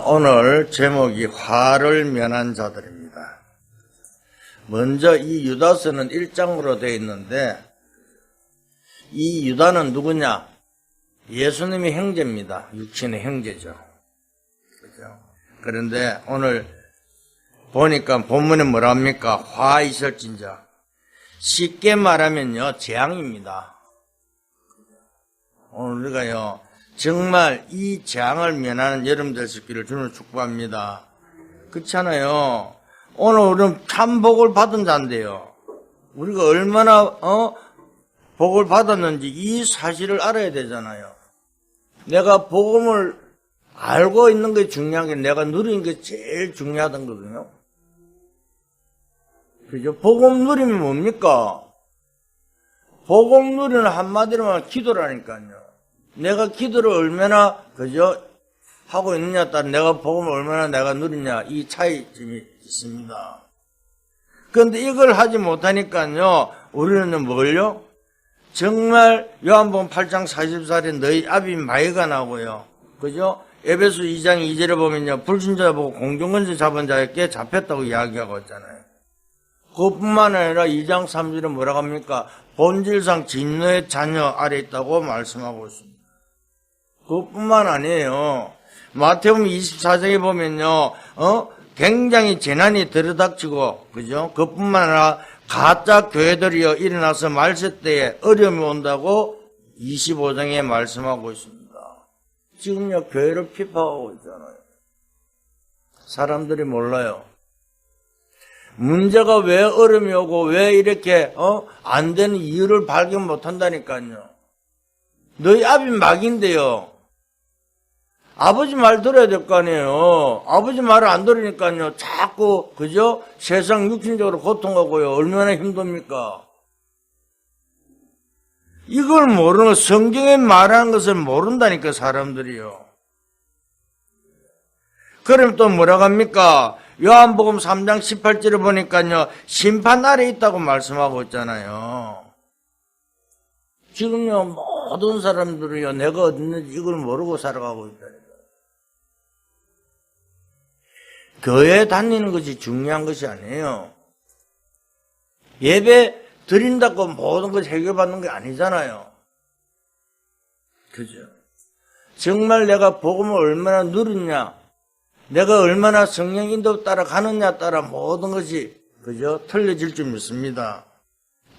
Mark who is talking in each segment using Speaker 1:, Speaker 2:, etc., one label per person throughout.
Speaker 1: 오늘 제목이 화를 면한 자들입니다. 먼저 이 유다서는 1장으로 되어 있는데 이 유다는 누구냐? 예수님의 형제입니다. 육신의 형제죠. 그죠? 그런데 오늘 보니까 본문에 뭐라 합니까? 화 있을진저. 쉽게 말하면요, 재앙입니다. 오늘 우리가요, 정말 이 재앙을 면하는 여러분 될 수 있기를 주님을 축복합니다. 그렇잖아요. 오늘 우리는 참 복을 받은 자인데요. 우리가 얼마나 복을 받았는지 이 사실을 알아야 되잖아요. 내가 복음을 알고 있는 게 중요한 게 내가 누리는 게 제일 중요하던 거거든요. 그죠? 복음 누리면 뭡니까? 복음 누리는 한마디로만 기도라니까요. 내가 기도를 얼마나, 그죠? 하고 있느냐에 따라 내가 복음을 얼마나 내가 누리냐, 이 차이점이 있습니다. 그런데 이걸 하지 못하니까요, 우리는 뭘요? 정말 요한복음 8장 44절에 너희 압이 마이가 나고요. 그죠? 에베소 2장 2절에 보면요, 불신자 보고 공중권세 잡은 자에게 잡혔다고 이야기하고 있잖아요. 그것뿐만 아니라 2장 3절에 뭐라고 합니까? 본질상 진노의 자녀 아래 있다고 말씀하고 있습니다. 그것뿐만 아니에요. 마태복음 24장에 보면요, 굉장히 재난이 들이닥치고, 그죠? 그것뿐만 아니라 가짜 교회들이요, 일어나서 말세 때에 어려움이 온다고 25장에 말씀하고 있습니다. 지금요, 교회를 피파하고 있잖아요. 사람들이 몰라요. 문제가 왜 어려움이 오고 왜 이렇게 안 되는 이유를 발견 못 한다니까요. 너희 아비 막인데요. 아버지 말 들어야 될 거 아니에요. 아버지 말을 안 들으니까요. 자꾸 그죠? 세상 육신적으로 고통하고요. 얼마나 힘듭니까? 이걸 모르는 성경에 말하는 것을 모른다니까 사람들이요. 그럼 또 뭐라고 합니까? 요한복음 3장 18절에 보니까요, 심판 아래 있다고 말씀하고 있잖아요. 지금요, 모든 사람들이요, 내가 어디 있는지 이걸 모르고 살아가고 있다니까. 교회 다니는 것이 중요한 것이 아니에요. 예배 드린다고 모든 것을 해결받는 게 아니잖아요. 그죠? 정말 내가 복음을 얼마나 누리냐, 내가 얼마나 성령 인도 따라가느냐 따라 모든 것이 그죠? 틀려질 줄 믿습니다.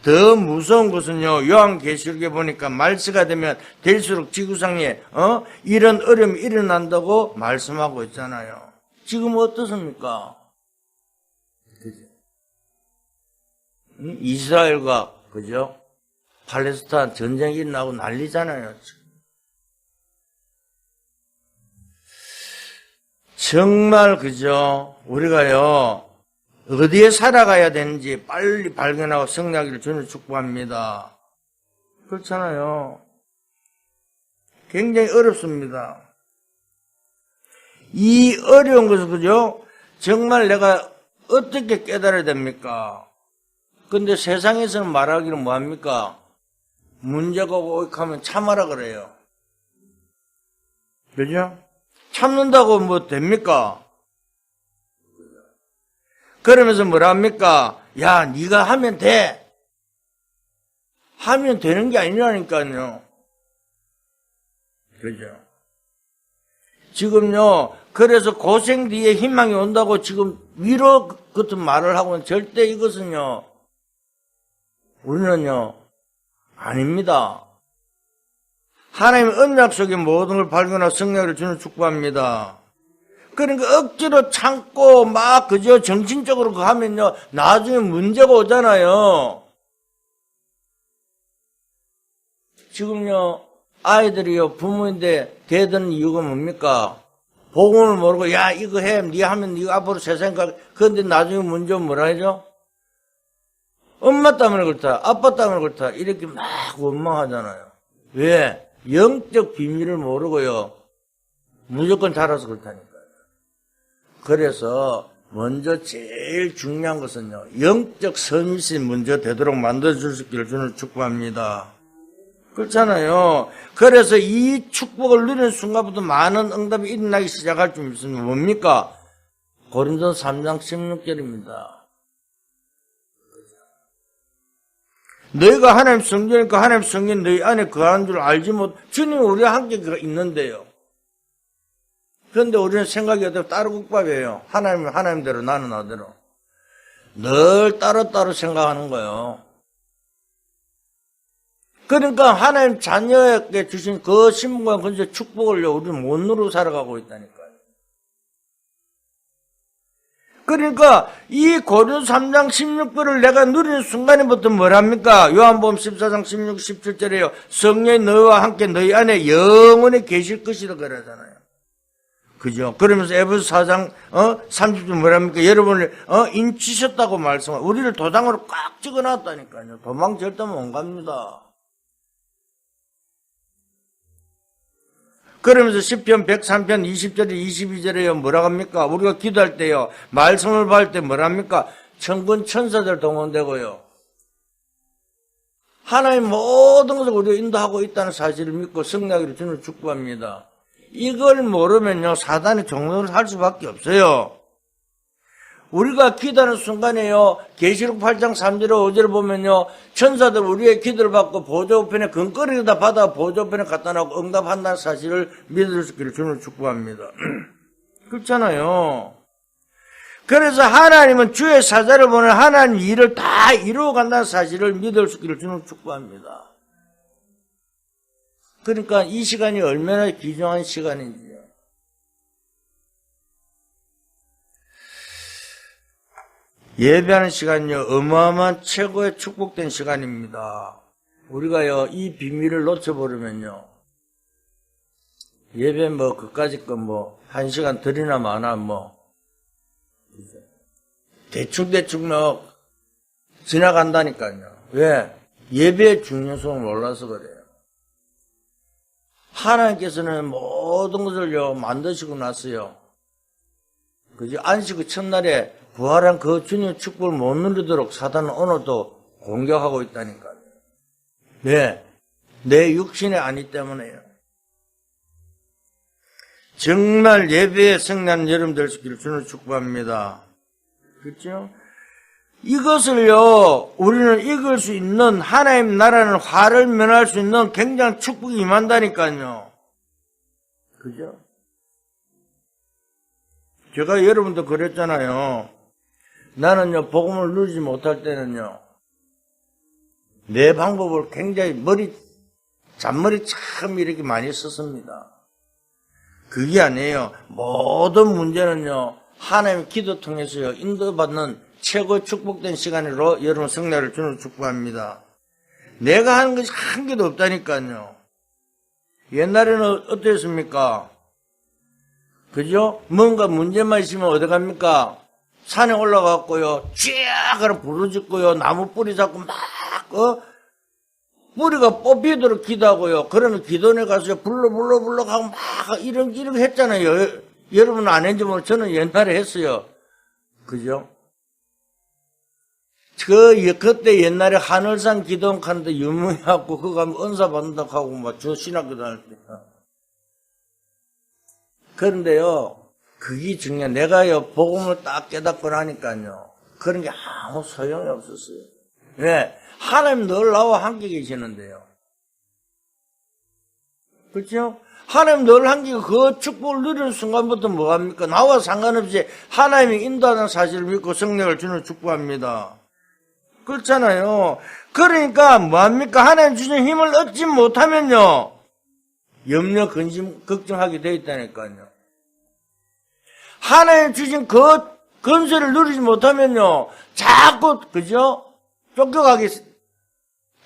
Speaker 1: 더 무서운 것은요, 요한계시록에 보니까 말세가 되면 될수록 지구상에 이런 어려움이 일어난다고 말씀하고 있잖아요. 지금 어떻습니까? 그죠? 이스라엘과 그죠? 팔레스타인 전쟁이 일어나고 난리잖아요. 정말 그죠? 우리가요, 어디에 살아가야 되는지 빨리 발견하고 승리하기를 주님을 축복합니다. 그렇잖아요. 굉장히 어렵습니다. 이 어려운 것을 그죠? 정말 내가 어떻게 깨달아야 됩니까? 근데 세상에서는 말하기를 뭐합니까? 문제가 오고 하면 참아라 그래요. 그죠? 참는다고 뭐 됩니까? 그러면서 뭐라 합니까? 야, 네가 하면 돼. 하면 되는 게 아니라니까요. 그죠? 지금요, 그래서 고생 뒤에 희망이 온다고 지금 위로 같은 말을 하고는 절대 이것은요, 우리는요, 아닙니다. 하나님의 언약 속에 모든 걸 발견하고 승리를 주는 축복합니다. 그러니까 억지로 참고 막 그저 정신적으로 그거 하면요, 나중에 문제가 오잖아요. 지금요, 아이들이요, 부모인데 대드는 이유가 뭡니까? 복음을 모르고 야 이거 해, 네 하면 네가 앞으로 세상 가. 그런데 나중에 문제 뭐라 하죠? 엄마 때문에 그렇다, 아빠 때문에 그렇다 이렇게 막 원망하잖아요. 왜? 영적 비밀을 모르고요, 무조건 자라서 그렇다니까요. 그래서 먼저 제일 중요한 것은요, 영적 선입신 먼저 되도록 만들어줄 수 있기를 주는 축복합니다. 그렇잖아요. 그래서 이 축복을 누리는 순간부터 많은 응답이 일어나기 시작할 줄 믿습니다. 뭡니까? 고린도서 3장 16절입니다. 너희가 하나님 성전이니까 하나님 성전 너희 안에 거하는 줄 알지 못. 주님 우리와 함께 있는데요. 그런데 우리는 생각이 어때요? 따로 국밥이에요. 하나님은 하나님대로 나는 나대로. 늘 따로따로 생각하는 거예요. 그러니까 하나님 자녀에게 주신 그 신분과 권세 축복을요, 우리는 못 누리고 살아가고 있다니까요. 그러니까 이 고린도서 3장 16절을 내가 누리는 순간부터 뭐랍니까? 요한복음 14장 16, 17절에요. 성령이 너와 함께 너희 안에 영원히 계실 것이다 그러잖아요. 그죠? 그러면서 에베소 4장 30절 뭐랍니까? 여러분을 인치셨다고 말씀하고 우리를 도장으로 꽉 찍어놨다니까요. 도망 절대 못 갑니다. 그러면서 시편 103편 20절에 22절에요. 뭐라고 합니까? 우리가 기도할 때요. 말씀을 받을 때 뭐랍니까? 천군 천사들 동원되고요. 하나님 모든 것을 우리가 인도하고 있다는 사실을 믿고 승리하기를 주님을 축복합니다. 이걸 모르면요. 사단이 종노를 할 수밖에 없어요. 우리가 기도하는 순간에요. 계시록 8장 3절 5절을 보면요. 천사들 우리의 기도를 받고 보좌우편에 근거리를 다 받아 보좌우편에 갖다 놓고 응답한다는 사실을 믿을 수 있기를 주님을 축복합니다. 그렇잖아요. 그래서 하나님은 주의 사자를 보내 하나님 일을 다 이루어 간다는 사실을 믿을 수 있기를 주님을 축복합니다. 그러니까 이 시간이 얼마나 귀중한 시간인지요. 예배하는 시간은요, 어마어마한 최고의 축복된 시간입니다. 우리가요, 이 비밀을 놓쳐버리면요, 예배 그까짓 거 1시간 들이나 마나 대충 지나간다니까요. 왜? 예배의 중요성을 몰라서 그래요. 하나님께서는 모든 것을요, 만드시고 났어요. 그죠? 안식 첫날에 부활한 그 주님의 축복을 못 누리도록 사단은 오늘도 공격하고 있다니까요. 네. 내 육신이 아니 때문에요. 정말 예배에 승리하는 여러분 될 수 있기를 주님을 축복합니다. 그렇죠? 이것을요, 우리는 이길 수 있는 하나님 나라는 화를 면할 수 있는 굉장한 축복이 임한다니까요. 그죠? 제가 여러분도 그랬잖아요. 나는요, 복음을 누리지 못할 때는요, 내 방법을 굉장히 잔머리 참 이렇게 많이 썼습니다. 그게 아니에요. 모든 문제는요, 하나님의 기도 통해서요, 인도받는 최고 축복된 시간으로 여러분 승리를 주는 축복합니다. 내가 하는 것이 한 개도 없다니까요. 옛날에는 어땠습니까? 그죠? 뭔가 문제만 있으면 어디 갑니까? 산에 올라갔고요, 쫙 부르짖고요, 나무 뿌리 잡고 막, 뿌리가 뽑히도록 기도하고요. 그러면 기도원에 가서 불러 하고 막 이런 했잖아요. 여러분은 안 했는지 모르겠어요. 저는 옛날에 했어요. 그죠? 그때 옛날에 하늘산 기도원 가는데 유명해갖고, 그거 가면 은사 받는다고 하고, 막, 신학교 다닐 때. 그런데요, 그게 중요해. 내가요, 복음을 딱 깨닫고 나니까요, 그런 게 아무 소용이 없었어요. 왜? 하나님 늘 나와 함께 계시는데요. 그렇죠? 하나님 늘 함께 그 축복을 누리는 순간부터 뭐합니까? 나와 상관없이 하나님이 인도하는 사실을 믿고 성령을 주는 축복합니다. 그렇잖아요. 그러니까 뭐합니까? 하나님 주신 힘을 얻지 못하면요, 염려, 근심, 걱정하게 되어 있다니까요. 하나님 주신 그 건설을 누리지 못하면요, 자꾸, 그죠? 쫓겨가게,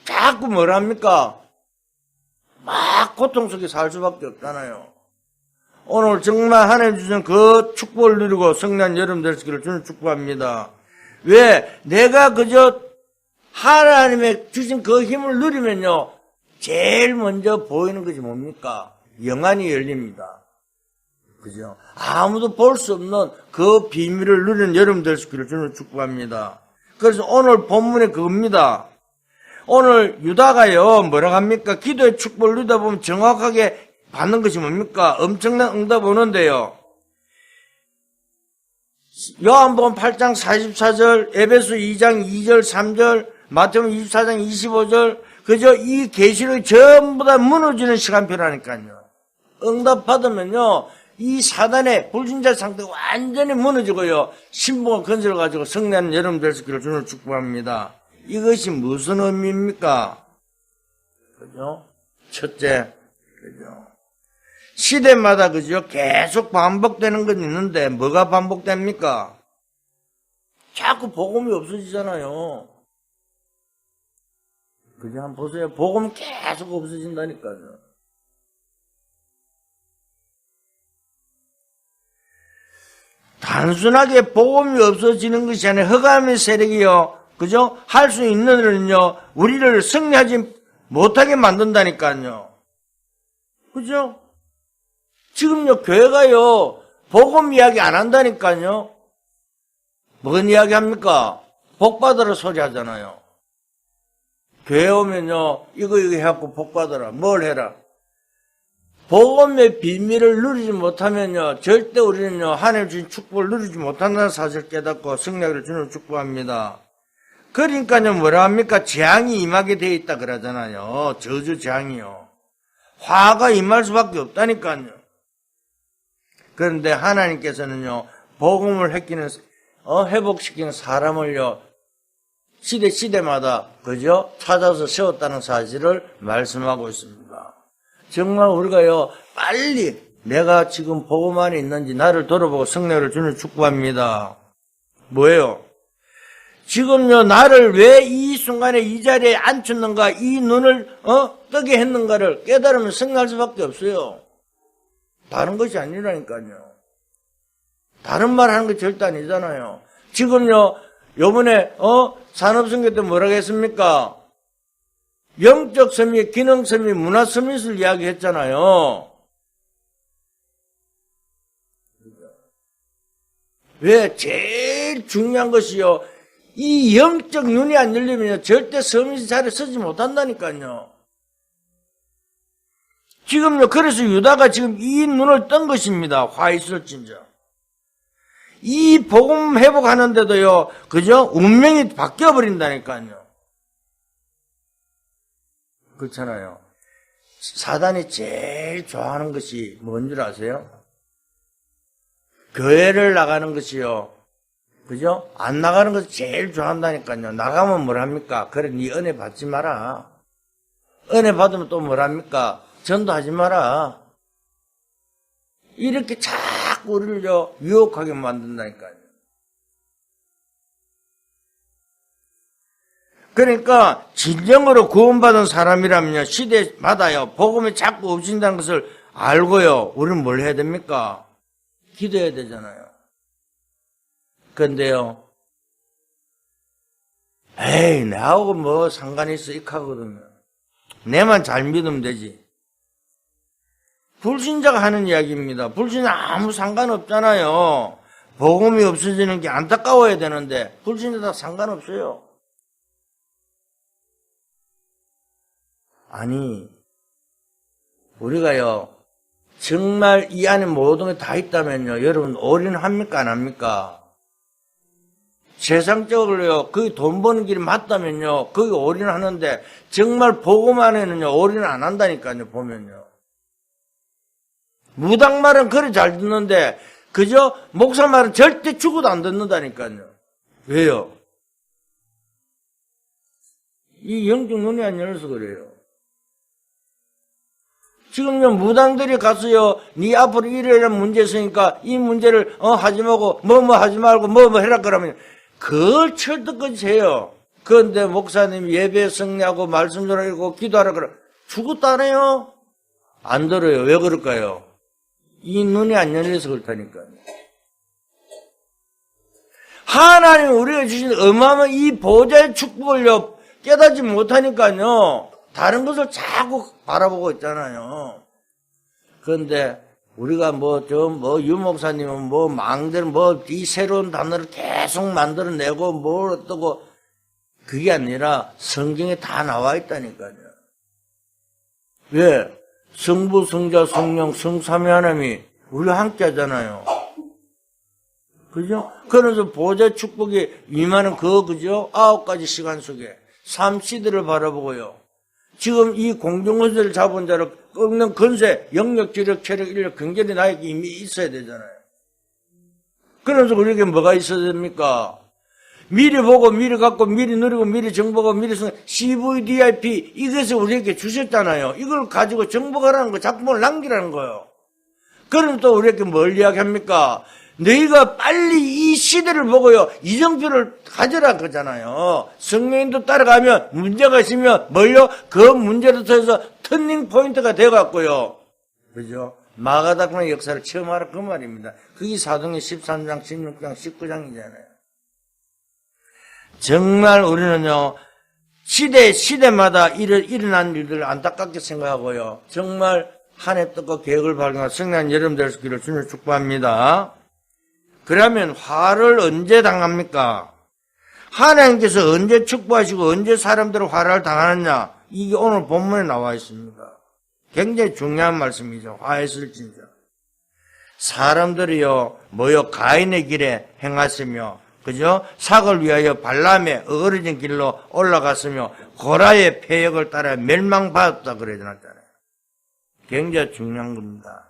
Speaker 1: 자꾸 뭐랍니까? 막 고통 속에 살 수밖에 없잖아요. 오늘 정말 하나님 주신 그 축복을 누리고 성난 여러분 되시기를 주는 축복합니다. 왜? 내가 그저 하나님의 주신 그 힘을 누리면요, 제일 먼저 보이는 것이 뭡니까? 영안이 열립니다. 그죠? 아무도 볼 수 없는 그 비밀을 누리는 여러분 되시기를 주는 축복합니다. 그래서 오늘 본문이 그겁니다. 오늘 유다가요, 뭐라고 합니까? 기도의 축복을 누리다 보면 정확하게 받는 것이 뭡니까? 엄청난 응답 오는데요. 요한복음 8장 44절, 에베소 2장 2절, 3절, 마태복음 24장 25절, 그저 이 계시록이 전부 다 무너지는 시간표라니까요. 응답 받으면요, 이 사단의 불신자 상태가 완전히 무너지고요, 신봉을 건설 가지고 승리하는 여러분 될 수 있기를 주님을 축복합니다. 이것이 무슨 의미입니까? 그죠? 첫째, 그죠? 시대마다 그죠? 계속 반복되는 건 있는데 뭐가 반복됩니까? 자꾸 복음이 없어지잖아요. 그죠? 한번 보세요. 복음 계속 없어진다니까요. 단순하게 복음이 없어지는 것이 아니라 흑암의 세력이요, 그죠? 할 수 있는 일은요, 우리를 승리하지 못하게 만든다니까요. 그죠? 지금요, 교회가요, 복음 이야기 안 한다니까요. 뭔 이야기 합니까? 복 받으라 소리 하잖아요. 교회 오면요, 이거 해갖고 복 받으라. 뭘 해라? 복음의 비밀을 누리지 못하면요, 절대 우리는요, 하나님 주신 축복을 누리지 못한다는 사실을 깨닫고 승리하기를 주님을 축복합니다. 그러니까요, 뭐라 합니까? 재앙이 임하게 되어 있다 그러잖아요. 저주 재앙이요. 화가 임할 수밖에 없다니까요. 그런데 하나님께서는요, 복음을 회복시키는 사람을요, 시대마다, 그죠? 찾아서 세웠다는 사실을 말씀하고 있습니다. 정말 우리가요, 빨리 내가 지금 복음 안에 있는지 나를 돌아보고 승리를 주는 축복합니다. 뭐예요? 지금요, 나를 왜 이 순간에 이 자리에 앉혔는가, 이 눈을, 뜨게 했는가를 깨달으면 승리할 수밖에 없어요. 다른 것이 아니라니까요. 다른 말 하는 거 절대 아니잖아요. 지금요, 요번에, 산업선교 때 뭐라고 했습니까? 영적 서밋, 기능 서밋, 문화 서밋을 이야기했잖아요. 왜? 제일 중요한 것이요, 이 영적 눈이 안 열리면 절대 서밋이 자리에 서지 못한다니까요. 지금요, 그래서 유다가 지금 이 눈을 뜬 것입니다. 화 있을진저. 이 복음 회복하는데도요, 그죠? 운명이 바뀌어버린다니까요. 그렇잖아요. 사단이 제일 좋아하는 것이 뭔 줄 아세요? 교회를 나가는 것이요, 그죠? 안 나가는 것을 제일 좋아한다니까요. 나가면 뭘 합니까? 그래, 네 은혜 받지 마라. 은혜 받으면 또 뭘 합니까? 전도하지 마라. 이렇게 자꾸 우리를 유혹하게 만든다니까요. 그러니까 진정으로 구원받은 사람이라면요, 시대마다요, 복음이 자꾸 없어진다는 것을 알고요, 우리는 뭘 해야 됩니까? 기도해야 되잖아요. 그런데요, 에이, 나하고 뭐 상관이 있어, 익하거든요. 내만 잘 믿으면 되지. 불신자가 하는 이야기입니다. 불신자 아무 상관없잖아요. 복음이 없어지는 게 안타까워야 되는데 불신자다 상관없어요. 아니, 우리가요, 정말 이 안에 모든 게 다 있다면요, 여러분 올인합니까 안 합니까? 세상적으로요, 거기 돈 버는 길이 맞다면요, 거기 올인하는데 정말 복음 안에는요, 올인 안 한다니까요, 보면요. 무당 말은 그리 잘 듣는데 그저 목사 말은 절대 죽어도 안 듣는다니까요. 왜요? 이 영적 눈이 안 열려서 그래요. 지금요, 무당들이 가서요, 네 앞으로 이래라는 문제 있으니까 이 문제를 하지 말고 뭐 하지 말고 뭐 해라 그러면 그걸 철떡같이 해요. 그런데 목사님이 예배 승리하고 말씀 전하고 기도하라 그러면 죽었다네요. 안 들어요. 왜 그럴까요? 이 눈이 안 열려서 그렇다니까요. 하나님 우리가 주신 어마어마한 이 보좌의 축복을요, 깨닫지 못하니까요, 다른 것을 자꾸 바라보고 있잖아요. 그런데 우리가 유 목사님은 망대로 이 새로운 단어를 계속 만들어내고 뭘 어떠고, 그게 아니라 성경에 다 나와 있다니까요. 왜? 성부, 성자, 성령, 성삼위 하나님이 우리와 함께 하잖아요. 그죠? 그래서 보좌 축복이 임하는 그죠? 9가지 시간 속에 삼시대를 바라보고요. 지금 이 공중권세를 잡은 자를 꺾는 건세, 영역, 지력, 체력, 인력, 경제이 나에게 이미 있어야 되잖아요. 그래서 우리에게 뭐가 있어야 됩니까? 미리 보고, 미리 갖고, 미리 누리고, 미리 정복하고, 미리 CVDIP, 이것을 우리에게 주셨잖아요. 이걸 가지고 정복하라는 거, 작품을 남기라는 거예요. 그럼 또 우리에게 뭘 이야기합니까? 너희가 빨리 이 시대를 보고요, 이정표를 가져라 그러잖아요. 성령님도 따라가면 문제가 있으면 뭘요? 그 문제로 통해서 터닝 포인트가 되어갖고요. 그죠? 마가다락방의 역사를 체험하라 그 말입니다. 그게 사도행전 13장, 16장, 19장이잖아요. 정말 우리는요, 시대마다 일어난 일들을 안타깝게 생각하고요. 정말 한 해 뜻과 계획을 발견한 성령한 여러분 될 수 있기를 주님을 축복합니다. 그러면 화를 언제 당합니까? 하나님께서 언제 축복하시고 언제 사람들을 화를 당하느냐? 이게 오늘 본문에 나와 있습니다. 굉장히 중요한 말씀이죠. 화했을진저. 사람들이요, 가인의 길에 행하시며, 그죠? 삭을 위하여 발람의 어그러진 길로 올라갔으며, 고라의 폐역을 따라 멸망받았다 그래야 되잖아요. 굉장히 중요한 겁니다.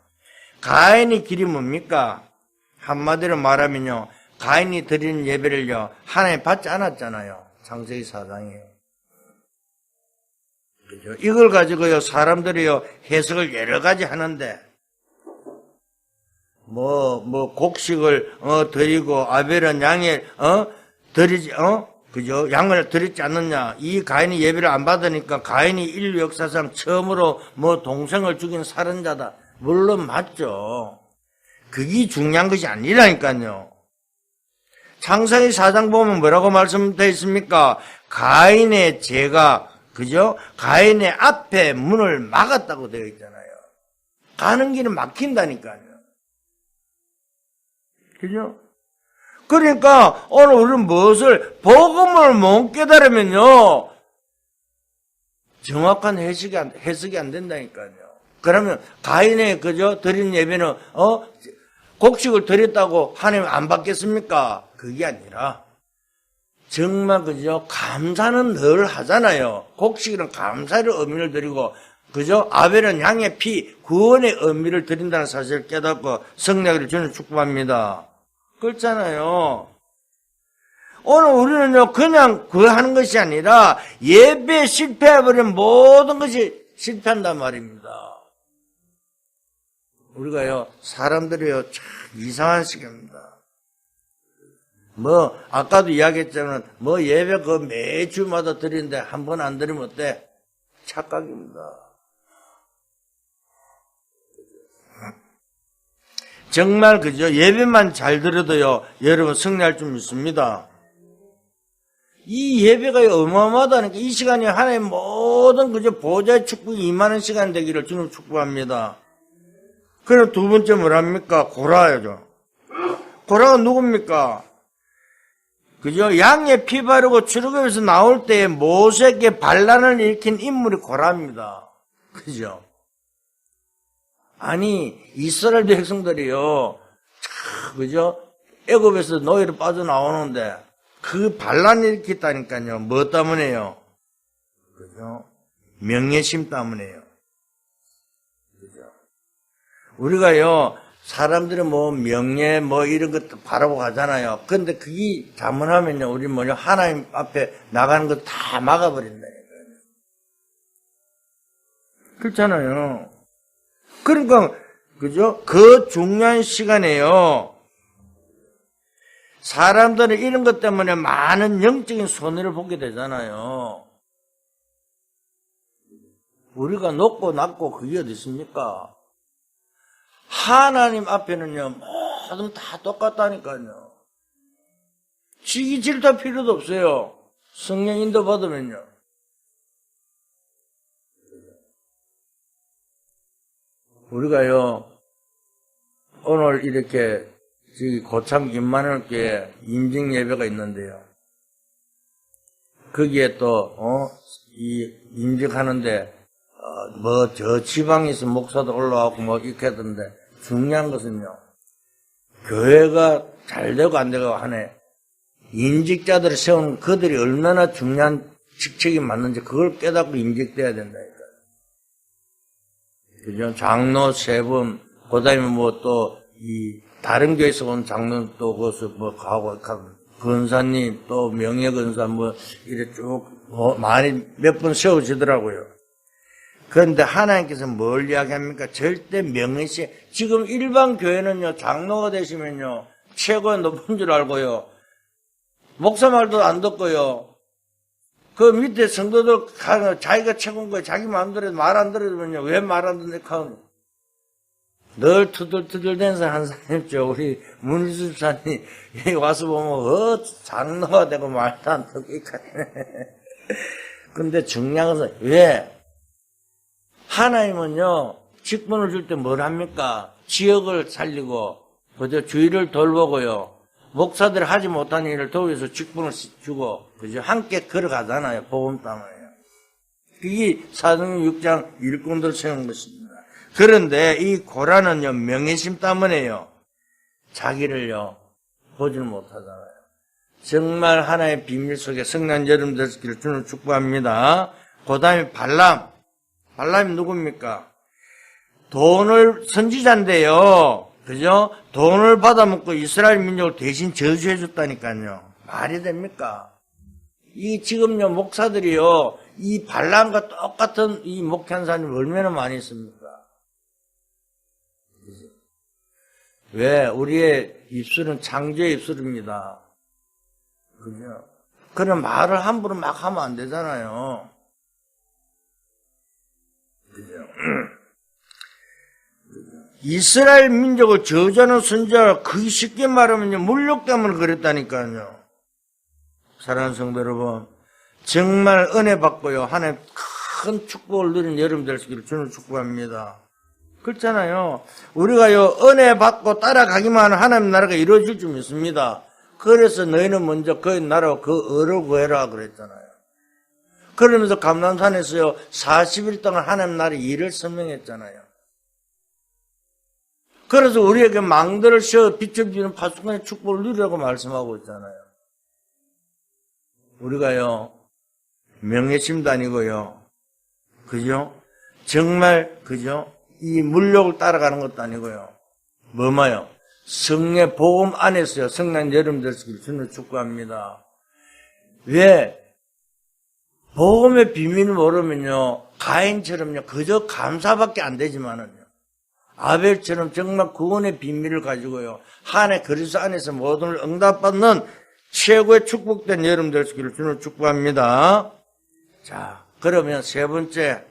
Speaker 1: 가인의 길이 뭡니까? 한마디로 말하면요, 가인이 드리는 예배를요, 하나님 받지 않았잖아요. 창세기 4장이에요. 그죠? 이걸 가지고요, 사람들이요, 해석을 여러 가지 하는데, 곡식을, 드리고, 아벨은 양을, 드리지, 그죠? 양을 드렸지 않느냐. 이 가인이 예배를 안 받으니까 가인이 인류 역사상 처음으로 동생을 죽인 살인자다. 물론 맞죠. 그게 중요한 것이 아니라니까요. 창세기 4장 보면 뭐라고 말씀되어 있습니까? 가인의 죄가, 그죠? 가인의 앞에 문을 막았다고 되어 있잖아요. 가는 길은 막힌다니까요. 그죠? 그러니까 오늘 우리는 무엇을 복음을 못 깨달으면요, 정확한 해석이 안 된다니까요. 그러면 가인의 그죠 드린 예배는 곡식을 드렸다고 하나님 안 받겠습니까? 그게 아니라 정말 그죠 감사는 늘 하잖아요. 곡식은 감사의 의미를 드리고 그죠 아벨은 양의 피 구원의 의미를 드린다는 사실을 깨닫고 성령을 저는 축복합니다. 그렇잖아요. 오늘 우리는요 그냥 하는 것이 아니라 예배에 실패해버리면 모든 것이 실패한단 말입니다. 우리가요 사람들이요 참 이상한 식입니다. 아까도 이야기했지만 예배 매주마다 드리는데 한 번 안 드리면 어때? 착각입니다. 정말 그죠 예배만 잘 들어도요 여러분 승리할 줄 믿습니다. 이 예배가 어마어마하다니까. 이 시간이 하나님 모든 그저 보좌의 축복이 임하는 시간 되기를 주님 축복합니다. 그럼 두 번째 뭐랍니까? 고라야죠. 고라가 누굽니까? 그죠? 양의 피 바르고 출애굽에서 나올 때 모세에게 반란을 일으킨 인물이 고라입니다. 그죠? 아니 이스라엘 백성들이요, 그죠? 애굽에서 노예로 빠져나오는데 그 반란을 일으켰다니까요. 뭐 때문에요? 그죠? 명예심 때문에요. 그죠? 우리가요 사람들은 명예 이런 것도 바라고 가잖아요. 근데 그게 잘못하면요 우리 하나님 앞에 나가는 거 다 막아버린다니까요. 그렇잖아요. 그러니까 그죠? 그 중요한 시간에요 사람들은 이런 것 때문에 많은 영적인 손해를 보게 되잖아요. 우리가 높고 낮고 그게 어디 있습니까? 하나님 앞에는요 모든 다 똑같다니까요. 지기 질투할 필요도 없어요. 성령 인도 받으면요. 우리가요 오늘 이렇게 고참 김만월교회 인증 예배가 있는데요. 거기에 또, 임직하는데, 저 지방에서 목사도 올라왔고 이렇게 하던데, 중요한 것은요, 교회가 잘 되고 안 되고 하네. 임직자들을 세우는 그들이 얼마나 중요한 직책이 맞는지 그걸 깨닫고 임직돼야 된다니까. 그죠? 장로 세 분, 그 다음에 다른 교회에서 온 장로 또 거기서 가고, 근사님, 또 명예근사 이래 쭉, 많이 몇 분 세워지더라고요. 그런데 하나님께서 뭘 이야기합니까? 절대 명예시, 지금 일반 교회는요, 장로가 되시면요, 최고의 높은 줄 알고요, 목사 말도 안 듣고요, 그 밑에 성도들 자기가 최고인 거예요. 자기 마음대로 말 안 들으면요, 왜 말 안 듣는데 늘 투덜투덜대는 사람 한 사람 있죠. 우리 문희수 집사님 여기 와서 보면 장로가 되고 말도 안 듣고 근데 중요한 것은 왜? 하나님은요, 직분을 줄 때 뭘 합니까? 지역을 살리고, 그죠? 주의를 돌보고요. 목사들이 하지 못한 일을 도우기 위해서 직분을 주고, 그죠? 함께 걸어가잖아요. 복음 따라요. 그게 사도행전 6장 일꾼들 세운 것입니다. 그런데 이 고라는요, 명예심 때문에요. 자기를요, 보질 못하잖아요. 정말 하나의 비밀 속에 성난 여름 되시기를 주는 축복합니다. 그 다음에 발람이 누굽니까? 돈을 선지자인데요. 그죠? 돈을 받아먹고 이스라엘 민족을 대신 저주해 줬다니까요. 말이 됩니까? 지금요, 목사들이요, 이 발람과 똑같은 이 목회한 사람이 얼마나 많이 있습니까? 왜? 우리의 입술은 창조의 입술입니다. 그죠? 그런 말을 함부로 막 하면 안 되잖아요. 그죠? 이스라엘 민족을 저주하는 선지자가 그게 쉽게 말하면요, 물욕 때문에 그랬다니까요. 사랑하는 성도 여러분, 정말 은혜 받고요, 하나님 큰 축복을 누린 여름 될 수 있기를 주는 축복합니다. 그렇잖아요. 우리가요, 은혜 받고 따라가기만 하면 하나님 나라가 이루어질 줄 믿습니다. 그래서 너희는 먼저 그 나라와 그 의를 구해라 그랬잖아요. 그러면서 감람산에서요, 40일 동안 하나님 나라의 일을 설명했잖아요. 그래서 우리에게 망대를 씌워 빛을 비는 파수꾼의 축복을 누리라고 말씀하고 있잖아요. 우리가요, 명예심도 아니고요, 그죠? 정말, 그죠? 이 물욕을 따라가는 것도 아니고요. 뭐마요? 성의 복음 안에서요, 성난 여름 되시길 주는 축복합니다. 왜? 복음의 비밀을 모르면요, 가인처럼요, 그저 감사밖에 안 되지만은요, 아벨처럼 정말 구원의 비밀을 가지고요, 하나님의 그리스도 안에서 모든 걸 응답받는 최고의 축복된 여름 되시기를 주는 축복합니다. 자, 그러면 세 번째,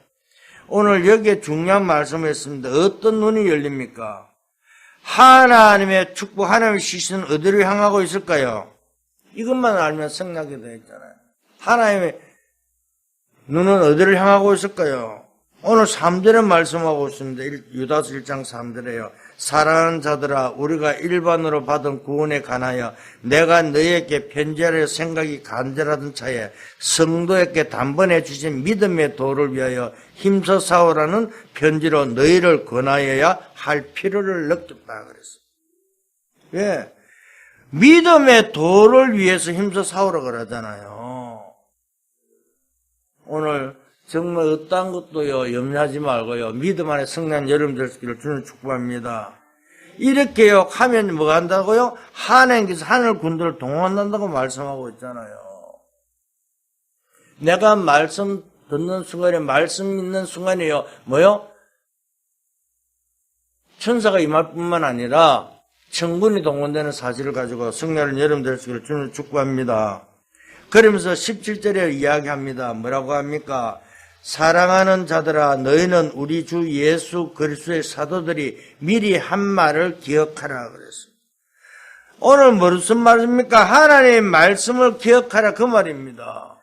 Speaker 1: 오늘 여기에 중요한 말씀을 했습니다. 어떤 눈이 열립니까? 하나님의 축복, 하나님의 시선은 어디로 향하고 있을까요? 이것만 알면 성나게 되어 있잖아요. 하나님의 눈은 어디를 향하고 있을까요? 오늘 3절에 말씀하고 있습니다. 유다서 1장 3절에요. 사랑하는 자들아, 우리가 일반으로 받은 구원에 관하여 내가 너희에게 편지하려 생각이 간절하던 차에 성도에게 단번에 주신 믿음의 도를 위하여 힘써 싸우라는 편지로 너희를 권하여야 할 필요를 느꼈다 그랬어요. 왜? 믿음의 도를 위해서 힘써 싸우라 그러잖아요. 오늘 정말 어떠한 것도요, 염려하지 말고요, 믿음 안에 성난 여름 되시기를 주는 축복합니다. 이렇게요, 하면 뭐가 한다고요? 하나님께서 하늘 군대를 동원한다고 말씀하고 있잖아요. 내가 말씀 듣는 순간에, 말씀 있는 순간에요, 뭐요? 천사가 임할 뿐만 아니라 천군이 동원되는 사실을 가지고 성난 여름 되시기를 주는 축복합니다. 그러면서 17절에 이야기합니다. 뭐라고 합니까? 사랑하는 자들아, 너희는 우리 주 예수 그리스도의 사도들이 미리 한 말을 기억하라 그랬습니다. 오늘 무슨 말입니까? 하나님의 말씀을 기억하라 그 말입니다.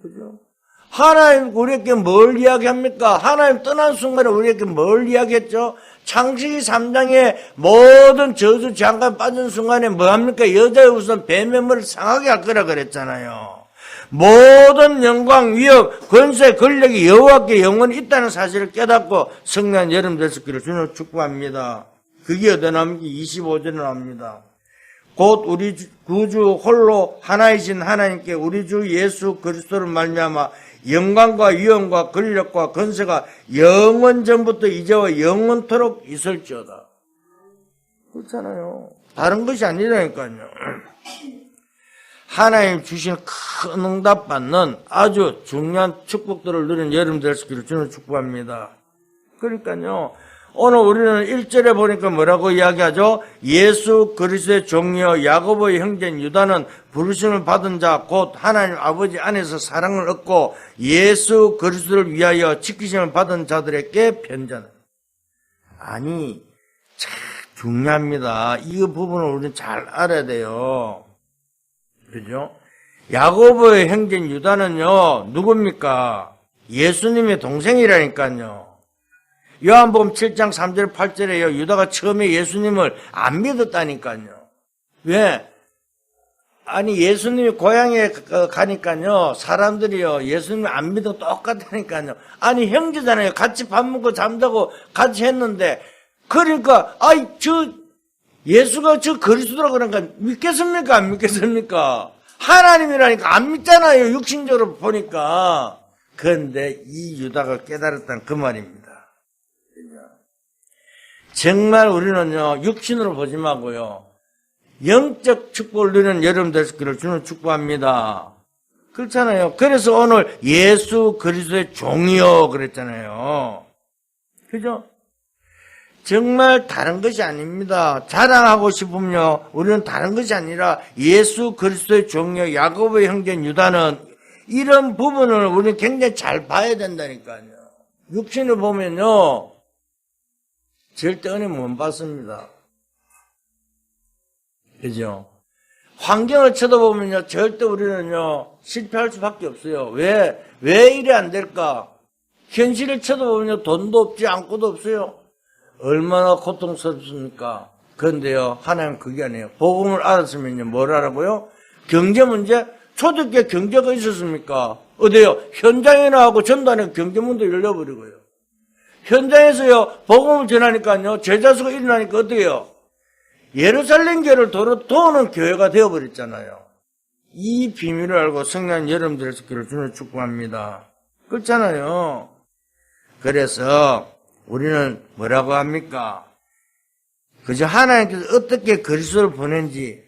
Speaker 1: 그죠? 하나님 우리에게 뭘 이야기합니까? 하나님 떠난 순간에 우리에게 뭘 이야기했죠? 창세기 3장에 모든 저주 장관 빠진 순간에 뭐합니까? 여자의 우선 뱀의 머리를 상하게 할 거라 그랬잖아요. 모든 영광, 위협, 권세, 권력이 여호와께 영원히 있다는 사실을 깨닫고 성령한 여러분 되시기를 주님을 축복합니다. 그게 어디 나옵니까? 25절에 나옵니다. 곧 우리 구주 홀로 하나이신 하나님께 우리 주 예수 그리스도를 말미암아 영광과 위엄과 권력과 권세가 영원 전부터 이제와 영원토록 있을지어다. 그렇잖아요. 다른 것이 아니라니까요. 하나님 주신 큰 응답 받는 아주 중요한 축복들을 누린 여러분 되시기를 주는 축복합니다. 그러니까요. 오늘 우리는 1절에 보니까 뭐라고 이야기하죠? 예수 그리스도의 종이요 야고보의 형제인 유다는 부르심을 받은 자 곧 하나님 아버지 안에서 사랑을 얻고 예수 그리스도를 위하여 지키심을 받은 자들에게 편지하는. 아니 참 중요합니다. 이 부분을 우리는 잘 알아야 돼요. 그죠? 야고보의 형제인 유다는요 누굽니까? 예수님의 동생이라니까요. 요한복음 7장 3절 8절에요. 유다가 처음에 예수님을 안 믿었다니까요. 왜? 아니 예수님이 고향에 가니까요. 사람들이요. 예수님을 안 믿어 똑같다니까요. 아니 형제잖아요. 같이 밥 먹고 잠자고 같이 했는데 그러니까 아이 예수가 저 그리스도라고 그러니까 믿겠습니까? 안 믿겠습니까? 하나님이라니까 안 믿잖아요. 육신적으로 보니까. 그런데 이 유다가 깨달았다는 그 말입니다. 정말 우리는요 육신으로 보지 말고요 영적 축복을 누리는 여러분 되시기를 주는 축복합니다. 그렇잖아요. 그래서 오늘 예수 그리스도의 종이요 그랬잖아요. 그죠? 정말 다른 것이 아닙니다. 자랑하고 싶으면요 우리는 다른 것이 아니라 예수 그리스도의 종이요 야고보의 형제인 유다는 이런 부분을 우리는 굉장히 잘 봐야 된다니까요. 육신을 보면요 절대 은혜 못 받습니다. 그죠? 환경을 쳐다보면요, 절대 우리는요, 실패할 수밖에 없어요. 왜 이래 안 될까? 현실을 쳐다보면요, 돈도 없지, 안고도 없어요. 얼마나 고통스럽습니까? 그런데요, 하나님 그게 아니에요. 복음을 알았으면요, 뭘 알아고요? 경제 문제? 초대교회 경제가 있었습니까? 어디요? 현장에 나가고 전단에 경제문도 열려버리고요. 현장에서요, 복음을 전하니까요, 제자수가 일어나니까 어때요? 예루살렘 교회를 도는 교회가 되어버렸잖아요. 이 비밀을 알고 성령 여러분들의 기를 주는 축복합니다. 그렇잖아요. 그래서 우리는 뭐라고 합니까? 그저 하나님께서 어떻게 그리스도를 보낸지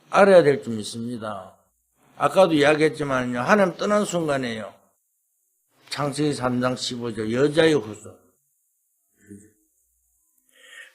Speaker 1: 알아야 될 줄 믿습니다. 아까도 이야기했지만요, 하나님 떠난 순간에요. 창세기 3장 15절 여자의 후손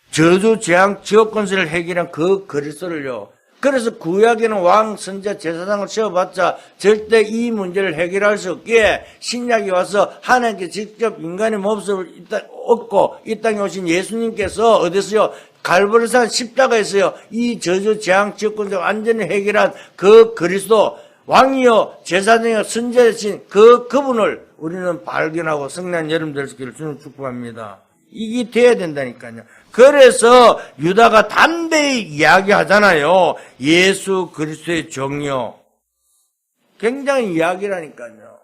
Speaker 1: 저주 재앙 지옥 권세를 해결한 그 그리스도를요. 그래서 구약에는 왕 선자 제사장을 세워봤자 절대 이 문제를 해결할 수 없기에 신약이 와서 하나님께 직접 인간의 모습을 얻고 이 땅에 오신 예수님께서 어디서요? 갈보리산 십자가에서요. 이 저주 재앙 지옥 권세를 완전히 해결한 그 그리스도 왕이요 제사장이요 선지자이신 그분을 우리는 발견하고 성령 여러분들 되기를 주는 축복합니다. 이게 돼야 된다니까요. 그래서 유다가 담대히 이야기하잖아요. 예수 그리스도의 종이요. 굉장히 이야기라니까요.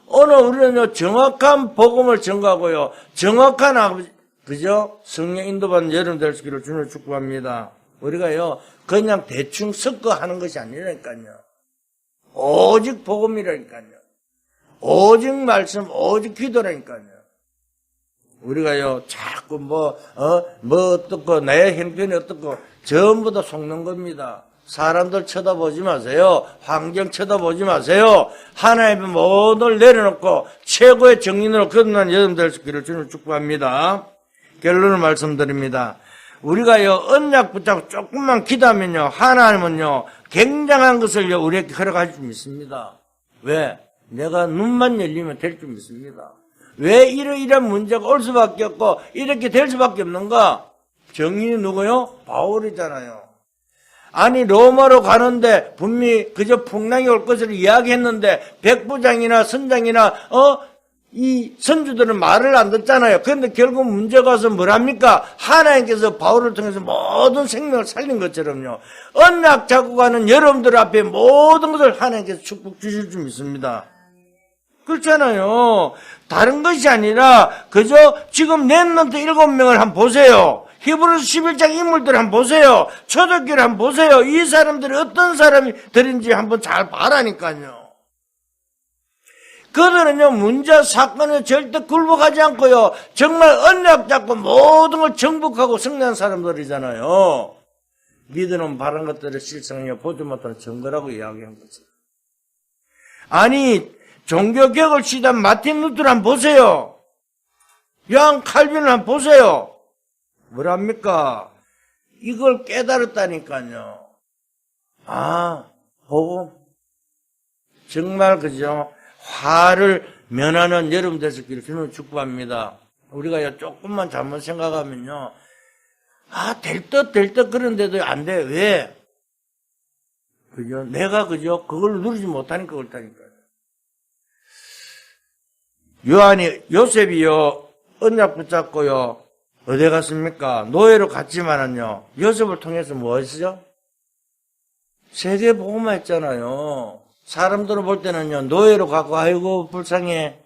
Speaker 1: 오늘 우리는요 정확한 복음을 전가하고요 정확한 그죠? 성령 인도받는 여러분들 되기를 주는 축복합니다. 우리가요 그냥 대충 섞어 하는 것이 아니라니까요. 오직 복음이라니까요. 오직 말씀, 오직 기도라니까요. 우리가요, 자꾸 어떻고, 내 형편이 어떻고, 전부 다 속는 겁니다. 사람들 쳐다보지 마세요. 환경 쳐다보지 마세요. 하나님의 모든 내려놓고, 최고의 정인으로 거듭난 여러분들 되기를 주는 축복합니다. 결론을 말씀드립니다. 우리가요, 언약 붙잡고 조금만 기도하면요, 하나님은요, 굉장한 것을요, 우리에게 허락할 줄 믿습니다. 왜? 내가 눈만 열리면 될 줄 믿습니다. 왜 이런 문제가 올 수밖에 없고, 이렇게 될 수밖에 없는가? 정인이 누구요? 바울이잖아요. 아니, 로마로 가는데, 분명히 그저 풍랑이 올 것을 이야기했는데, 백부장이나 선장이나, 이 선주들은 말을 안 듣잖아요. 그런데 결국 문제가 와서 뭐랍니까? 하나님께서 바울을 통해서 모든 생명을 살린 것처럼요. 언약 잡고 가는 여러분들 앞에 모든 것을 하나님께서 축복 주실 줄 믿습니다. 그렇잖아요. 다른 것이 아니라 그저 지금 렘넌트 7명을 한번 보세요. 히브리서 11장 인물들 한번 보세요. 초대교를 한번 보세요. 이 사람들이 어떤 사람들인지 한번 잘 봐라니까요. 그들은요, 문제 사건에 절대 굴복하지 않고요, 정말 언약 잡고 모든 걸 정복하고 승리한 사람들이잖아요. 믿으는 바른 것들을 실상에 보지 못하는 증거라고 이야기한 거죠. 아니, 종교개혁을 시작한 마틴 루터를 한번 보세요. 요한 칼빈을 한번 보세요. 뭐랍니까? 이걸 깨달았다니까요. 아, 복음. 정말 그죠? 화를 면하는 여러분 되시기를 주님을 축복합니다. 우리가 조금만 잘못 생각하면요. 아, 될 듯 그런데도 안 돼. 왜? 그죠? 내가 그죠? 그걸 누리지 못하니까 그렇다니까요. 요셉이요, 언약 붙잡고요, 어디 갔습니까? 노예로 갔지만은요, 요셉을 통해서 뭐 했죠? 세계 복음화 했잖아요. 사람들은 볼 때는요, 노예로 가고, 아이고, 불쌍해.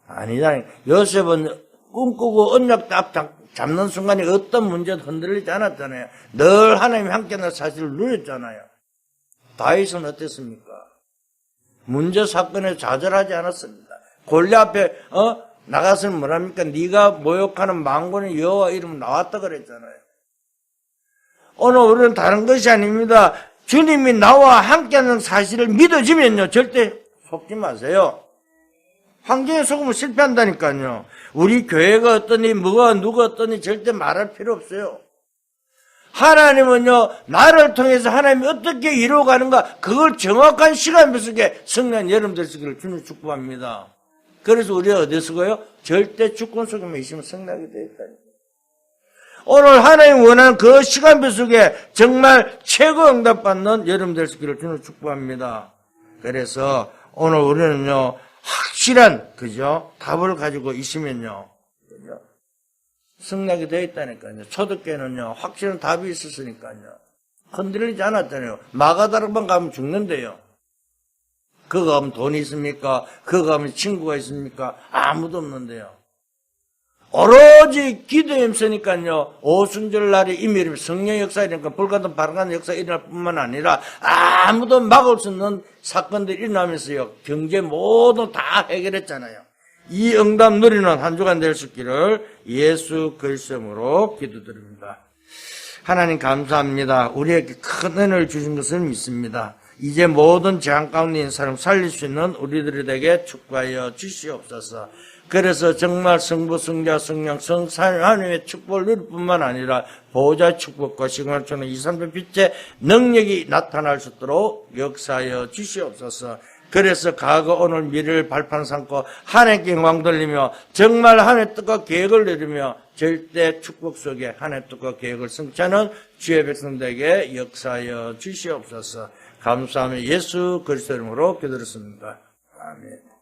Speaker 1: 아니다. 요셉은 꿈꾸고 언약 딱 잡는 순간에 어떤 문제도 흔들리지 않았잖아요. 늘 하나님이 함께하는 사실을 누렸잖아요. 다윗은 어땠습니까? 문제 사건에 좌절하지 않았습니다. 골리앗 앞에 나가서는 뭐랍니까? 네가 모욕하는 만군의 여호와 이름 나왔다 그랬잖아요. 오늘 우리는 다른 것이 아닙니다. 주님이 나와 함께하는 사실을 믿어지면요, 절대 속지 마세요. 환경에 속으면 실패한다니까요. 우리 교회가 어떠니, 누가 어떠니 절대 말할 필요 없어요. 하나님은요, 나를 통해서 하나님이 어떻게 이루어가는가, 그걸 정확한 시간 속에 성령 여러분들 쓰기를 주님 축복합니다. 그래서 우리가 어디에 쓰고요? 절대 주권 속에만 있으면 성령이 되겠다니까. 오늘 하나님 원하는 그 시간표 속에 정말 최고 응답받는 여러분들 쓰기를 주님 축복합니다. 그래서 오늘 우리는요, 확실한, 그죠? 답을 가지고 있으면요, 그죠? 승낙이 되어 있다니까요. 초대교회는요, 확실한 답이 있었으니까요. 흔들리지 않았잖아요. 마가다락방 가면 죽는데요. 그거 가면 돈이 있습니까? 그거 가면 친구가 있습니까? 아무도 없는데요. 오로지 기도에 힘쓰니까요, 오순절 날이 이미 성령 역사이니까 불가능 바람간 역사 일어날 뿐만 아니라 아무도 막을 수 없는 사건들이 일어나면서요, 경제 모두 다 해결했잖아요. 이 응답 누리는 한 주간 될 수 있기를 예수 그리스도로 기도드립니다. 하나님 감사합니다. 우리에게 큰 은혜를 주신 것을 믿습니다. 이제 모든 재앙 가운데 있는 사람 살릴 수 있는 우리들에게 축복하여 주시옵소서. 그래서 정말 성부, 성자, 성령, 성삼위 하나님의 축복을 누릴 뿐만 아니라 보호자의 축복과 시간을 주는 2, 3배 빛의 능력이 나타날 수 있도록 역사하여 주시옵소서. 그래서 과거, 오늘, 미래를 발판 삼고 하나님께 영광 돌리며 정말 하나님의 뜻과 계획을 이루며 절대 축복 속에 하나님의 뜻과 계획을 성취하는 주의 백성들에게 역사하여 주시옵소서. 감사하며 예수 그리스도 이름으로 기도드렸습니다. 아멘.